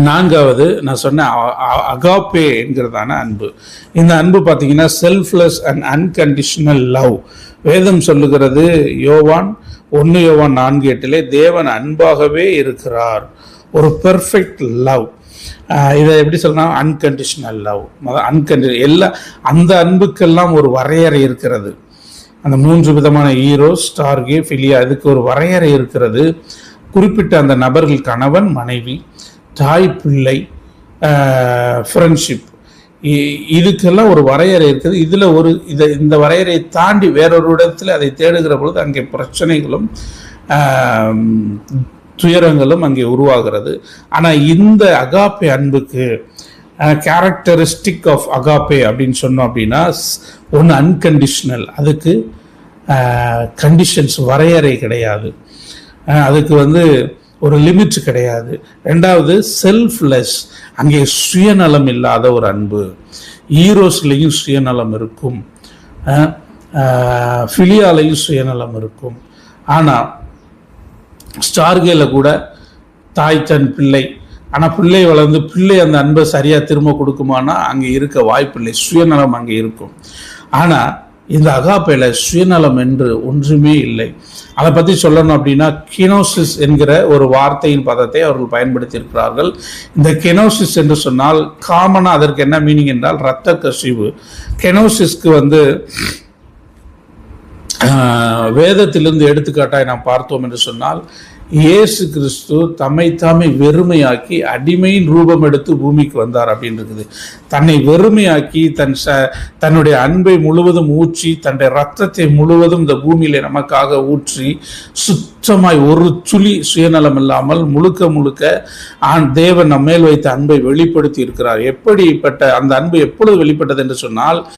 நான்காவது நான் சொன்ன அகாப்பே என்கிறதான அன்பு. இந்த அன்பு பார்த்தீங்கன்னா செல்ஃப்லெஸ் அண்ட் அன்கண்டிஷனல் லவ். வேதம் சொல்லுகிறது யோவான் 1 யோவான் 4:8 தேவன் அன்பாகவே இருக்கிறார். ஒரு பெர்ஃபெக்ட் லவ். இதை எப்படி சொல்லலாம்? Unconditional love. அந்த அன்புக்கெல்லாம் ஒரு வரையறை இருக்கிறது. அந்த 3 விதமான ஈரோஸ், ஸ்டார்கே, ஃபிலியா, இதுக்கு ஒரு வரையறை இருக்கிறது. குறிப்பிட்ட அந்த நபர்கள் கணவன் மனைவி, தாய் பிள்ளை, ஃப்ரெண்ட்ஷிப், இதுக்கெல்லாம் ஒரு வரையறை இருக்குது. இதில் இந்த வரையறையை தாண்டி வேறொரு இடத்துல அதை தேடுகிற பொழுது அங்கே பிரச்சனைகளும் துயரங்களும் அங்கே உருவாகிறது. ஆனால் இந்த அகாப்பே அன்புக்கு கேரக்டரிஸ்டிக் ஆஃப் அகாப்பே அப்படின்னு சொன்னோம் அப்படின்னா, ஒன்று அன்கண்டிஷனல், அதுக்கு கண்டிஷன்ஸ் வரையறை கிடையாது, அதுக்கு ஒரு லிமிட் கிடையாது. ரெண்டாவது செல்ஃப்லெஸ், அங்கே சுயநலம் இல்லாத ஒரு அன்பு. ஈரோஸ்லையும் சுயநலம் இருக்கும், ஃபிலியாலையும் சுயநலம் இருக்கும். ஆனால் ஸ்டார்கேல கூட தாய் தன் பிள்ளை, ஆனால் பிள்ளை வளர்ந்து பிள்ளை அந்த அன்பை சரியாக திரும்ப கொடுக்குமானா அங்கே இருக்க வாய்ப்பில்லை, சுயநலம் அங்கே இருக்கும். ஆனால் இந்த அகாப்பேல சுயநலம் என்று ஒன்றுமே இல்லை. அதை பற்றி சொல்லணும் அப்படின்னா கெனோசிஸ் என்கிற ஒரு வார்த்தையின் பதத்தை அவர்கள் பயன்படுத்தி இருக்கிறார்கள். இந்த கெனோசிஸ் என்று சொன்னால் காமனாக அதற்கு என்ன மீனிங் என்றால் இரத்த கசிவு. கெனோசிஸ்க்கு வேதத்திலிருந்து எடுத்துக்காட்டாய் நாம் பார்த்தோம் என்று சொன்னால், இயேசு கிறிஸ்து தம்மைத்தாமே வெறுமையாக்கி அடிமையின் ரூபம் எடுத்து பூமிக்கு வந்தார் அப்படின்னு இருக்குது. தன்னை வெறுமையாக்கி தன்னுடைய அன்பை முழுவதும் ஊற்றி, தன்னுடைய ரத்தத்தை முழுவதும் இந்த பூமியில நமக்காக ஊற்றி, சுத்தமாய் ஒரு துளி சுயநலம் இல்லாமல் முழுக்க தேவன் நம்ம மேல் வைத்த அன்பை வெளிப்படுத்தி இருக்கிறார். எப்படிப்பட்ட அந்த அன்பு எப்பொழுது வெளிப்பட்டது என்று சொன்னால்,